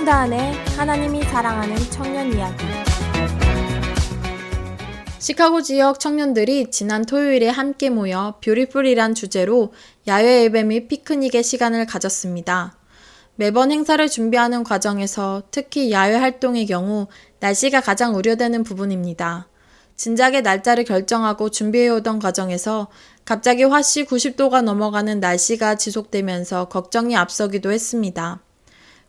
성도 안에 하나님이 사랑하는 청년 이야기. 시카고 지역 청년들이 지난 토요일에 함께 모여 뷰티풀이란 주제로 야외 예배 및 피크닉의 시간을 가졌습니다. 매번 행사를 준비하는 과정에서 특히 야외 활동의 경우 날씨가 가장 우려되는 부분입니다. 진작에 날짜를 결정하고 준비해오던 과정에서 갑자기 화씨 90도가 넘어가는 날씨가 지속되면서 걱정이 앞서기도 했습니다.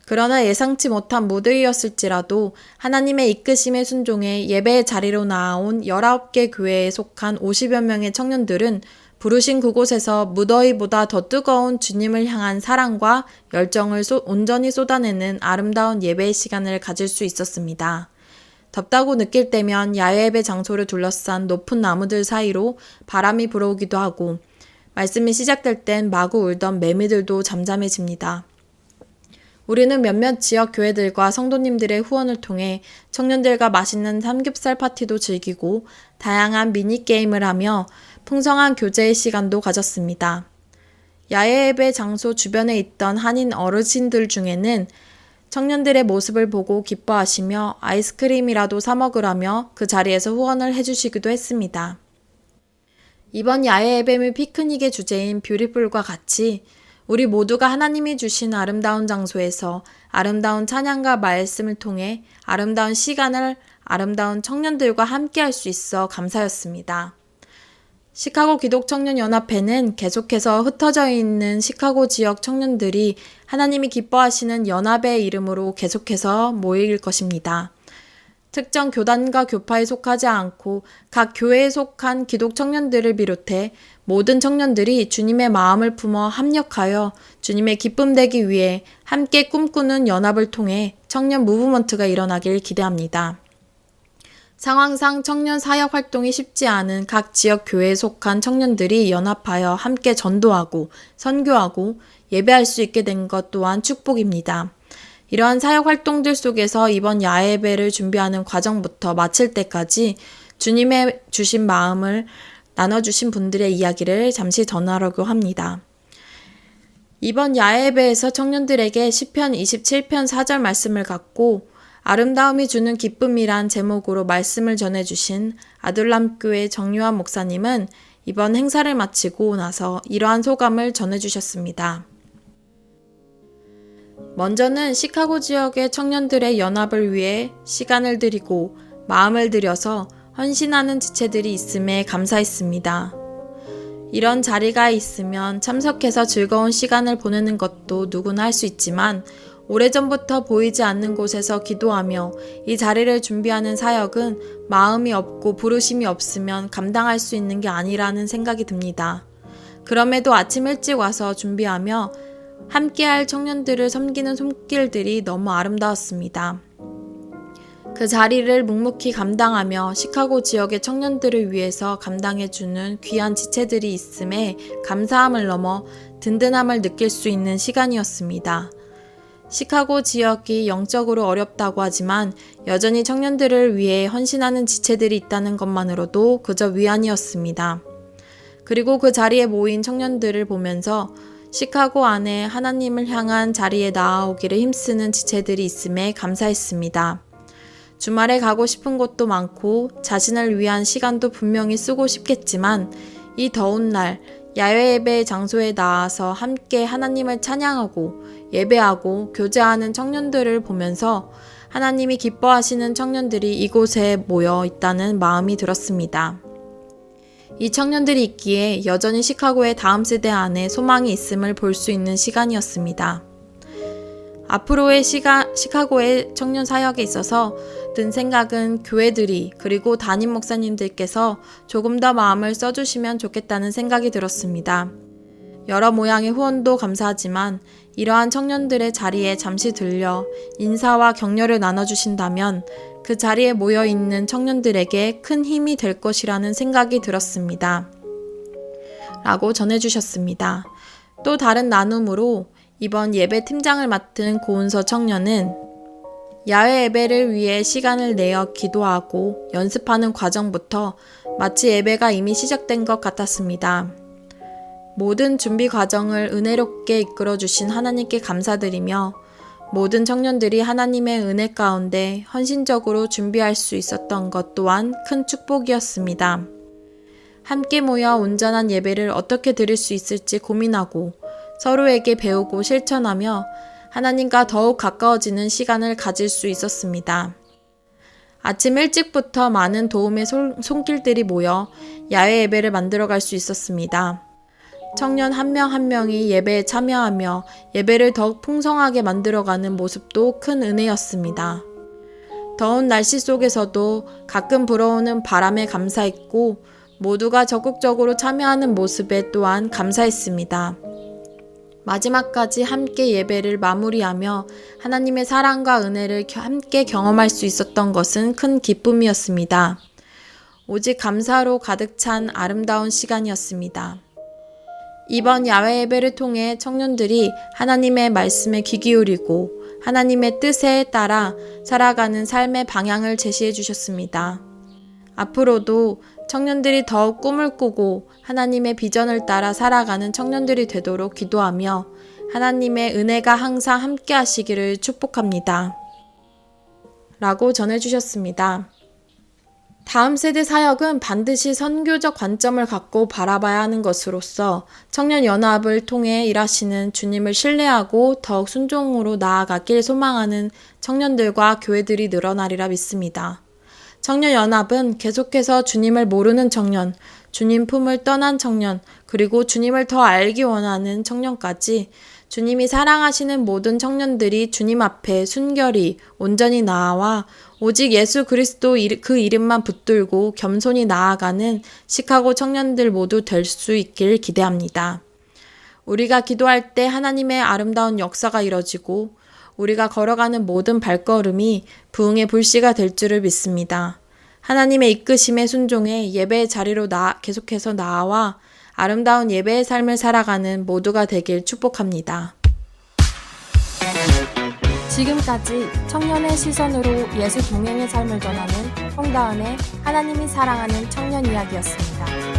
그러나 예상치 못한 무더위였을지라도 하나님의 이끄심에 순종해 예배의 자리로 나아온 19개 교회에 속한 50여 명의 청년들은 부르신 그곳에서 무더위보다 더 뜨거운 주님을 향한 사랑과 열정을 온전히 쏟아내는 아름다운 예배의 시간을 가질 수 있었습니다. 덥다고 느낄 때면 야외 예배 장소를 둘러싼 높은 나무들 사이로 바람이 불어오기도 하고 말씀이 시작될 땐 마구 울던 매미들도 잠잠해집니다. 우리는 몇몇 지역 교회들과 성도님들의 후원을 통해 청년들과 맛있는 삼겹살 파티도 즐기고 다양한 미니게임을 하며 풍성한 교제의 시간도 가졌습니다. 야외 예배 장소 주변에 있던 한인 어르신들 중에는 청년들의 모습을 보고 기뻐하시며 아이스크림이라도 사 먹으라며 그 자리에서 후원을 해주시기도 했습니다. 이번 야외 예배 및 피크닉의 주제인 뷰티풀과 같이 우리 모두가 하나님이 주신 아름다운 장소에서 아름다운 찬양과 말씀을 통해 아름다운 시간을 아름다운 청년들과 함께 할 수 있어 감사였습니다. 시카고 기독청년연합회는 계속해서 흩어져 있는 시카고 지역 청년들이 하나님이 기뻐하시는 연합의 이름으로 계속해서 모일 것입니다. 특정 교단과 교파에 속하지 않고 각 교회에 속한 기독 청년들을 비롯해 모든 청년들이 주님의 마음을 품어 합력하여 주님의 기쁨 되기 위해 함께 꿈꾸는 연합을 통해 청년 무브먼트가 일어나길 기대합니다. 상황상 청년 사역 활동이 쉽지 않은 각 지역 교회에 속한 청년들이 연합하여 함께 전도하고 선교하고 예배할 수 있게 된 것 또한 축복입니다. 이러한 사역 활동들 속에서 이번 야외 예배를 준비하는 과정부터 마칠 때까지 주님의 주신 마음을 나눠주신 분들의 이야기를 잠시 전하려고 합니다. 이번 야외 예배에서 청년들에게 시편 27편 4절 말씀을 갖고 아름다움이 주는 기쁨이란 제목으로 말씀을 전해주신 아둘람교회 정유한 목사님은 이번 행사를 마치고 나서 이러한 소감을 전해주셨습니다. 먼저는 시카고 지역의 청년들의 연합을 위해 시간을 들이고 마음을 들여서 헌신하는 지체들이 있음에 감사했습니다. 이런 자리가 있으면 참석해서 즐거운 시간을 보내는 것도 누구나 할 수 있지만 오래전부터 보이지 않는 곳에서 기도하며 이 자리를 준비하는 사역은 마음이 없고 부르심이 없으면 감당할 수 있는 게 아니라는 생각이 듭니다. 그럼에도 아침 일찍 와서 준비하며 함께할 청년들을 섬기는 손길들이 너무 아름다웠습니다. 그 자리를 묵묵히 감당하며 시카고 지역의 청년들을 위해서 감당해주는 귀한 지체들이 있음에 감사함을 넘어 든든함을 느낄 수 있는 시간이었습니다. 시카고 지역이 영적으로 어렵다고 하지만 여전히 청년들을 위해 헌신하는 지체들이 있다는 것만으로도 그저 위안이었습니다. 그리고 그 자리에 모인 청년들을 보면서 시카고 안에 하나님을 향한 자리에 나아오기를 힘쓰는 지체들이 있음에 감사했습니다. 주말에 가고 싶은 곳도 많고 자신을 위한 시간도 분명히 쓰고 싶겠지만 이 더운 날 야외 예배 장소에 나와서 함께 하나님을 찬양하고 예배하고 교제하는 청년들을 보면서 하나님이 기뻐하시는 청년들이 이곳에 모여 있다는 마음이 들었습니다. 이 청년들이 있기에 여전히 시카고의 다음 세대 안에 소망이 있음을 볼 수 있는 시간이었습니다. 앞으로의 시카고의 청년 사역에 있어서 든 생각은 교회들이 그리고 담임 목사님들께서 조금 더 마음을 써주시면 좋겠다는 생각이 들었습니다. 여러 모양의 후원도 감사하지만 이러한 청년들의 자리에 잠시 들려 인사와 격려를 나눠주신다면 그 자리에 모여있는 청년들에게 큰 힘이 될 것이라는 생각이 들었습니다. 라고 전해주셨습니다. 또 다른 나눔으로 이번 예배 팀장을 맡은 고은서 청년은 야외 예배를 위해 시간을 내어 기도하고 연습하는 과정부터 마치 예배가 이미 시작된 것 같았습니다. 모든 준비 과정을 은혜롭게 이끌어주신 하나님께 감사드리며 모든 청년들이 하나님의 은혜 가운데 헌신적으로 준비할 수 있었던 것 또한 큰 축복이었습니다. 함께 모여 온전한 예배를 어떻게 드릴 수 있을지 고민하고 서로에게 배우고 실천하며 하나님과 더욱 가까워지는 시간을 가질 수 있었습니다. 아침 일찍부터 많은 도움의 손길들이 모여 야외 예배를 만들어갈 수 있었습니다. 청년 한 명 한 명이 예배에 참여하며 예배를 더욱 풍성하게 만들어가는 모습도 큰 은혜였습니다. 더운 날씨 속에서도 가끔 불어오는 바람에 감사했고 모두가 적극적으로 참여하는 모습에 또한 감사했습니다. 마지막까지 함께 예배를 마무리하며 하나님의 사랑과 은혜를 함께 경험할 수 있었던 것은 큰 기쁨이었습니다. 오직 감사로 가득 찬 아름다운 시간이었습니다. 이번 야외 예배를 통해 청년들이 하나님의 말씀에 귀 기울이고 하나님의 뜻에 따라 살아가는 삶의 방향을 제시해 주셨습니다. 앞으로도 청년들이 더욱 꿈을 꾸고 하나님의 비전을 따라 살아가는 청년들이 되도록 기도하며 하나님의 은혜가 항상 함께 하시기를 축복합니다. 라고 전해주셨습니다. 다음 세대 사역은 반드시 선교적 관점을 갖고 바라봐야 하는 것으로서 청년연합을 통해 일하시는 주님을 신뢰하고 더욱 순종으로 나아가길 소망하는 청년들과 교회들이 늘어나리라 믿습니다. 청년연합은 계속해서 주님을 모르는 청년, 주님 품을 떠난 청년, 그리고 주님을 더 알기 원하는 청년까지 주님이 사랑하시는 모든 청년들이 주님 앞에 순결히 온전히 나아와 오직 예수 그리스도 그 이름만 붙들고 겸손히 나아가는 시카고 청년들 모두 될 수 있길 기대합니다. 우리가 기도할 때 하나님의 아름다운 역사가 이뤄지고 우리가 걸어가는 모든 발걸음이 부흥의 불씨가 될 줄을 믿습니다. 하나님의 이끄심에 순종해 예배의 자리로 계속해서 나아와 아름다운 예배의 삶을 살아가는 모두가 되길 축복합니다. 지금까지 청년의 시선으로 예수 동행의 삶을 전하는 홍다은의 하나님이 사랑하는 청년 이야기였습니다.